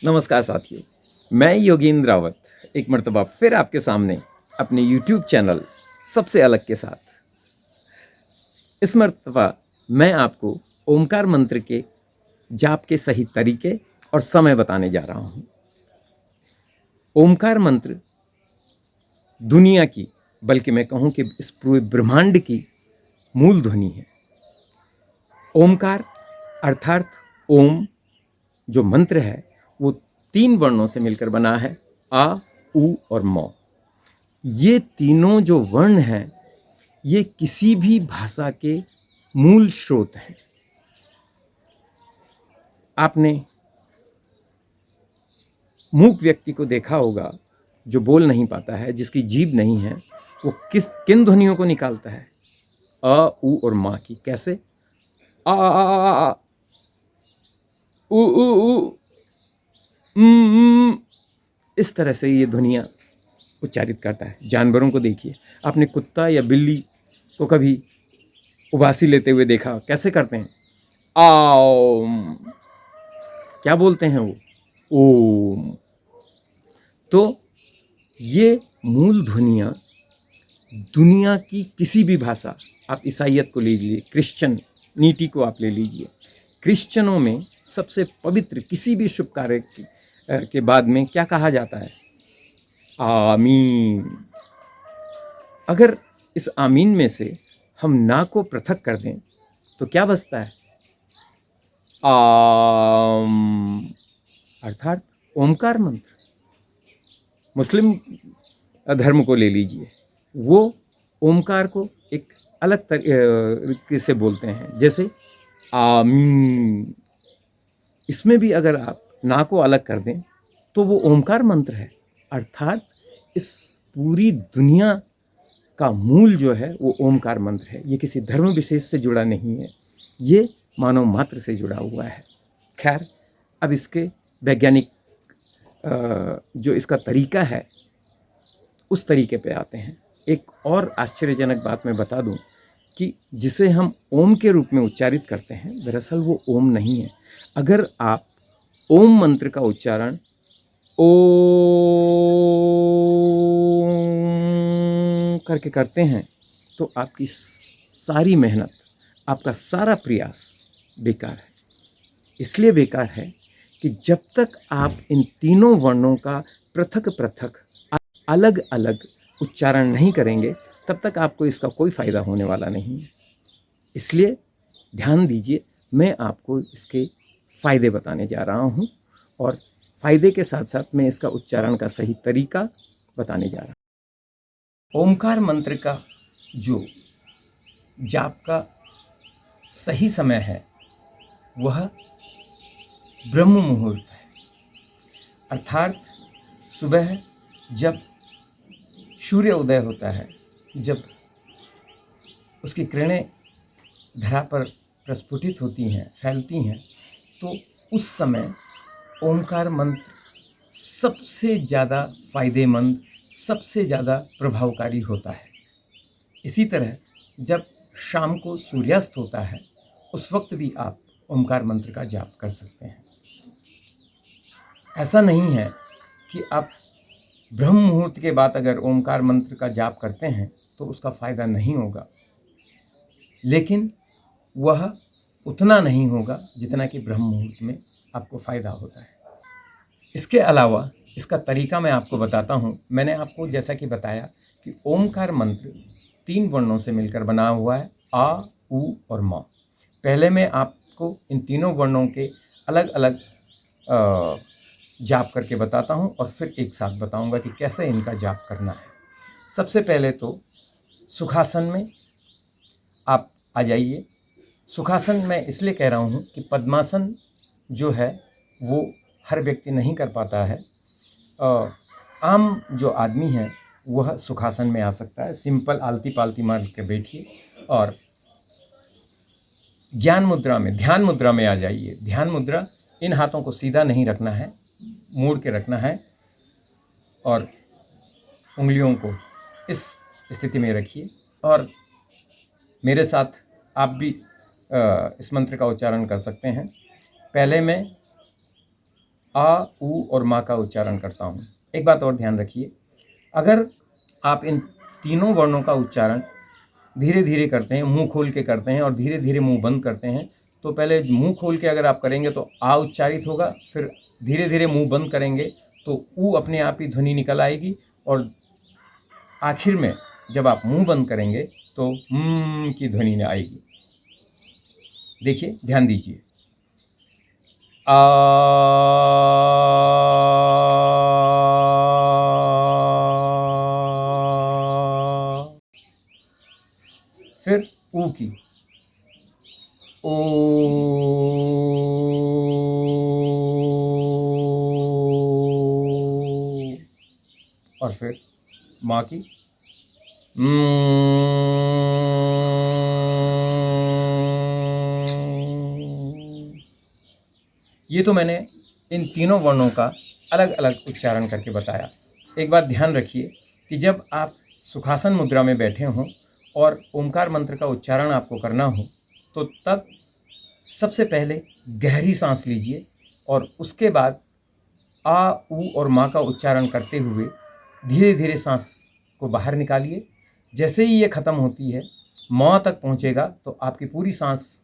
नमस्कार साथियों, मैं योगेंद्र रावत एक मर्तबा फिर आपके सामने अपने YouTube चैनल सबसे अलग के साथ। इस मर्तबा मैं आपको ओमकार मंत्र के जाप के सही तरीके और समय बताने जा रहा हूँ। ओमकार मंत्र दुनिया की, बल्कि मैं कहूँ कि इस पूरे ब्रह्मांड की मूल ध्वनि है। ओमकार अर्थात ओम जो मंत्र है वो 3 वर्णों से मिलकर बना है, आ, उ और मौ। ये तीनों जो वर्ण हैं ये किसी भी भाषा के मूल स्रोत हैं। आपने मूक व्यक्ति को देखा होगा जो बोल नहीं पाता है, जिसकी जीभ नहीं है, वो किन ध्वनियों को निकालता है? अ, उ और मा की। कैसे? आ, उ उ उ, इस तरह से ये ध्वनियाँ उच्चारित करता है। जानवरों को देखिए, आपने कुत्ता या बिल्ली को कभी उबासी लेते हुए देखा? कैसे करते हैं? आओम। क्या बोलते हैं वो? ओम। तो ये मूल ध्वनियाँ दुनिया की किसी भी भाषा, आप ईसाइयत को ले लीजिए, क्रिश्चियनिटी को आप ले लीजिए, क्रिश्चियनों में सबसे पवित्र किसी भी शुभ कार्य के बाद में क्या कहा जाता है? आमीन। अगर इस आमीन में से हम ना को पृथक कर दें तो क्या बचता है? आम, अर्थात ओमकार मंत्र। मुस्लिम धर्म को ले लीजिए, वो ओमकार को एक अलग तरीके से बोलते हैं, जैसे आमीन। इसमें भी अगर आप ना को अलग कर दें तो वो ओमकार मंत्र है। अर्थात इस पूरी दुनिया का मूल जो है वो ओमकार मंत्र है। ये किसी धर्म विशेष से जुड़ा नहीं है, ये मानव मात्र से जुड़ा हुआ है। खैर, अब इसके वैज्ञानिक जो इसका तरीका है उस तरीके पे आते हैं। एक और आश्चर्यजनक बात मैं बता दूं कि जिसे हम ओम के रूप में उच्चारित करते हैं, दरअसल वो ओम नहीं है। अगर आप ओम मंत्र का उच्चारण ओम करके करते हैं तो आपकी सारी मेहनत, आपका सारा प्रयास बेकार है। इसलिए बेकार है कि जब तक आप इन तीनों वर्णों का पृथक पृथक अलग अलग उच्चारण नहीं करेंगे तब तक आपको इसका कोई फ़ायदा होने वाला नहीं है। इसलिए ध्यान दीजिए, मैं आपको इसके फ़ायदे बताने जा रहा हूँ और फ़ायदे के साथ साथ मैं इसका उच्चारण का सही तरीका बताने जा रहा हूँ। ओमकार मंत्र का जो जाप का सही समय है वह ब्रह्म मुहूर्त है, अर्थात सुबह जब सूर्य उदय होता है, जब उसकी किरणें धरा पर प्रस्फुटित होती हैं, फैलती हैं, तो उस समय ओमकार मंत्र सबसे ज़्यादा फायदेमंद, सबसे ज़्यादा प्रभावकारी होता है। इसी तरह जब शाम को सूर्यास्त होता है उस वक्त भी आप ओमकार मंत्र का जाप कर सकते हैं। ऐसा नहीं है कि आप ब्रह्म मुहूर्त के बाद अगर ओमकार मंत्र का जाप करते हैं तो उसका फ़ायदा नहीं होगा, लेकिन वह उतना नहीं होगा जितना कि ब्रह्म मुहूर्त में आपको फ़ायदा होता है। इसके अलावा इसका तरीका मैं आपको बताता हूँ। मैंने आपको जैसा कि बताया कि ओमकार मंत्र 3 वर्णों से मिलकर बना हुआ है, आ, उ और म। पहले मैं आपको इन तीनों वर्णों के अलग अलग जाप करके बताता हूँ और फिर एक साथ बताऊँगा कि कैसे इनका जाप करना है। सबसे पहले तो सुखासन में आप आ जाइए। सुखासन मैं इसलिए कह रहा हूँ कि पद्मासन जो है वो हर व्यक्ति नहीं कर पाता है। आम जो आदमी है वह सुखासन में आ सकता है। सिंपल आलती पालती मार के बैठिए और ज्ञान मुद्रा में, ध्यान मुद्रा में आ जाइए। ध्यान मुद्रा, इन हाथों को सीधा नहीं रखना है, मोड़ के रखना है और उंगलियों को इस स्थिति में रखिए और मेरे साथ आप भी इस मंत्र का उच्चारण कर सकते हैं। पहले मैं आ, ऊ और माँ का उच्चारण करता हूँ। एक बात और ध्यान रखिए, अगर आप इन तीनों वर्णों का उच्चारण धीरे धीरे करते हैं, मुंह खोल के करते हैं और धीरे धीरे मुंह बंद करते हैं, तो पहले मुंह खोल के अगर आप करेंगे तो आ उच्चारित होगा, फिर धीरे धीरे मुंह बंद करेंगे तो ऊ अपने आप ही ध्वनि निकल आएगी, और आखिर में जब आप मुंह बंद करेंगे तो की ध्वनि आएगी। देखिए, ध्यान दीजिए। आ, फिर ऊ की ओ, और फिर माँ की ये तो मैंने इन तीनों वर्णों का अलग अलग उच्चारण करके बताया। एक बात ध्यान रखिए कि जब आप सुखासन मुद्रा में बैठे हों और ओंकार मंत्र का उच्चारण आपको करना हो, तो तब सबसे पहले गहरी सांस लीजिए और उसके बाद आ, ऊ और माँ का उच्चारण करते हुए धीरे धीरे सांस को बाहर निकालिए। जैसे ही ये ख़त्म होती है, माँ तक पहुँचेगा तो आपकी पूरी सांस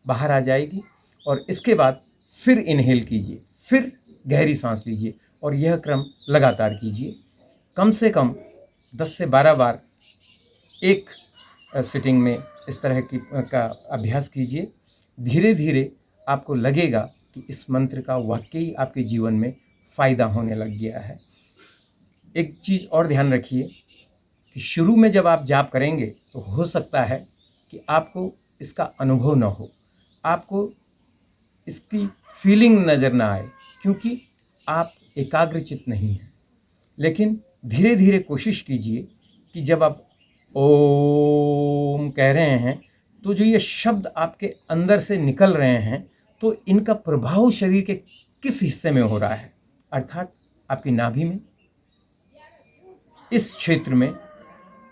बाहर आ जाएगी, और इसके बाद फिर इनहेल कीजिए, फिर गहरी सांस लीजिए, और यह क्रम लगातार कीजिए। कम से कम 10 से 12 बार एक सिटिंग में इस तरह की का अभ्यास कीजिए। धीरे धीरे आपको लगेगा कि इस मंत्र का वाकई आपके जीवन में फ़ायदा होने लग गया है। एक चीज़ और ध्यान रखिए कि शुरू में जब आप जाप करेंगे तो हो सकता है कि आपको इसका अनुभव न हो, आपको इसकी फीलिंग नज़र ना आए, क्योंकि आप एकाग्रचित नहीं हैं। लेकिन धीरे धीरे कोशिश कीजिए कि जब आप ओम कह रहे हैं तो जो ये शब्द आपके अंदर से निकल रहे हैं, तो इनका प्रभाव शरीर के किस हिस्से में हो रहा है, अर्थात आपकी नाभि में, इस क्षेत्र में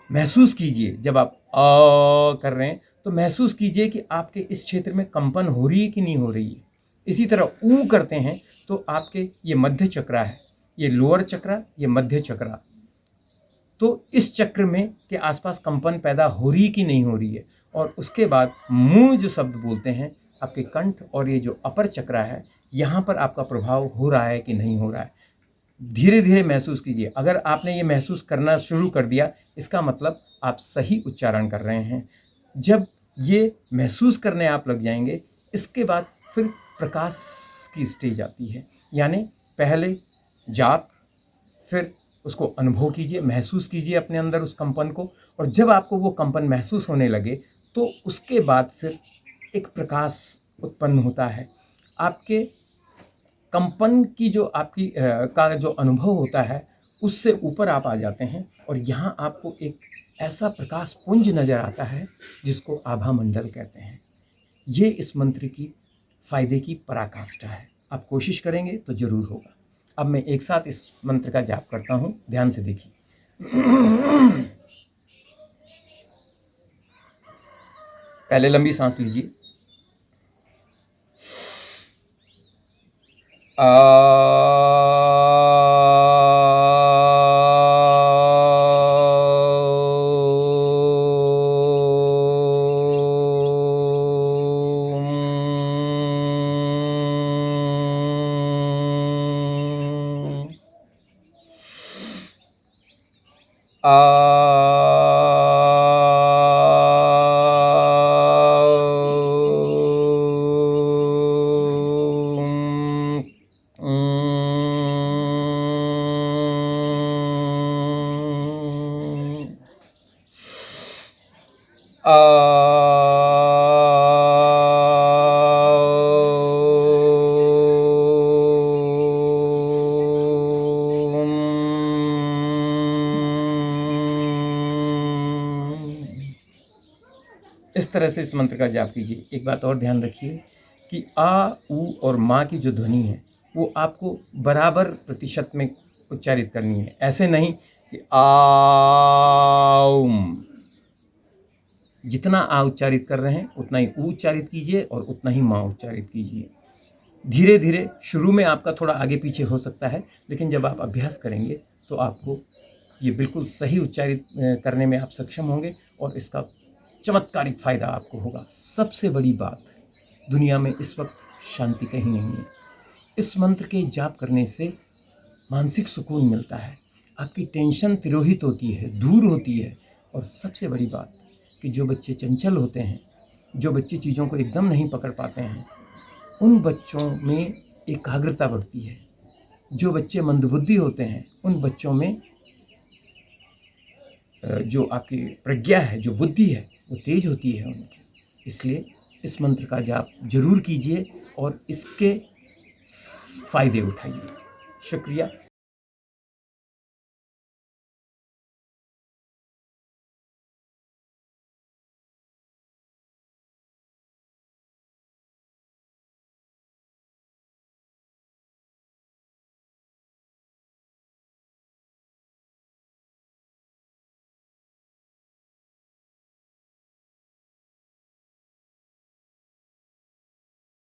महसूस कीजिए। जब आप आ कर रहे हैं तो महसूस कीजिए कि आपके इस क्षेत्र में कंपन हो रही है कि नहीं हो रही है। इसी तरह ऊ करते हैं तो आपके ये मध्य चक्रा है, ये लोअर चक्रा, ये मध्य चक्रा, तो इस चक्र में के आसपास कंपन पैदा हो रही कि नहीं हो रही है। और उसके बाद मुंह जो शब्द बोलते हैं, आपके कंठ और ये जो अपर चक्रा है, यहाँ पर आपका प्रभाव हो रहा है कि नहीं हो रहा है। धीरे धीरे महसूस कीजिए। अगर आपने ये महसूस करना शुरू कर दिया, इसका मतलब आप सही उच्चारण कर रहे हैं। जब ये महसूस करने आप लग जाएंगे, इसके बाद फिर प्रकाश की स्टेज आती है, यानी पहले जाप, फिर उसको अनुभव कीजिए, महसूस कीजिए अपने अंदर उस कंपन को, और जब आपको वो कंपन महसूस होने लगे तो उसके बाद फिर एक प्रकाश उत्पन्न होता है। आपके कंपन की जो आपकी का जो अनुभव होता है, उससे ऊपर आप आ जाते हैं, और यहाँ आपको एक ऐसा प्रकाश पुंज नज़र आता है जिसको आभा मंडल कहते हैं। ये इस मंत्र की फ़ायदे की पराकाष्ठा है। आप कोशिश करेंगे तो ज़रूर होगा। अब मैं एक साथ इस मंत्र का जाप करता हूँ, ध्यान से देखिए। पहले लंबी सांस लीजिए। इस तरह से इस मंत्र का जाप कीजिए। एक बात और ध्यान रखिए कि आ, ऊ और माँ की जो ध्वनि है वो आपको बराबर प्रतिशत में उच्चारित करनी है। ऐसे नहीं कि आउम, जितना आ उच्चारित कर रहे हैं उतना ही ऊ उच्चारित कीजिए और उतना ही माँ उच्चारित कीजिए। धीरे धीरे शुरू में आपका थोड़ा आगे पीछे हो सकता है, लेकिन जब आप अभ्यास करेंगे तो आपको ये बिल्कुल सही उच्चारित करने में आप सक्षम होंगे और इसका चमत्कारिक फ़ायदा आपको होगा। सबसे बड़ी बात, दुनिया में इस वक्त शांति कहीं नहीं है। इस मंत्र के जाप करने से मानसिक सुकून मिलता है, आपकी टेंशन तिरोहित होती है, दूर होती है। और सबसे बड़ी बात कि जो बच्चे चंचल होते हैं, जो बच्चे चीज़ों को एकदम नहीं पकड़ पाते हैं, उन बच्चों में एकाग्रता बढ़ती है। जो बच्चे मंदबुद्धि होते हैं, उन बच्चों में जो आपकी प्रज्ञा है, जो बुद्धि है, वो तेज होती है उनकी। इसलिए इस मंत्र का जाप जरूर कीजिए और इसके फ़ायदे उठाइए। शुक्रिया।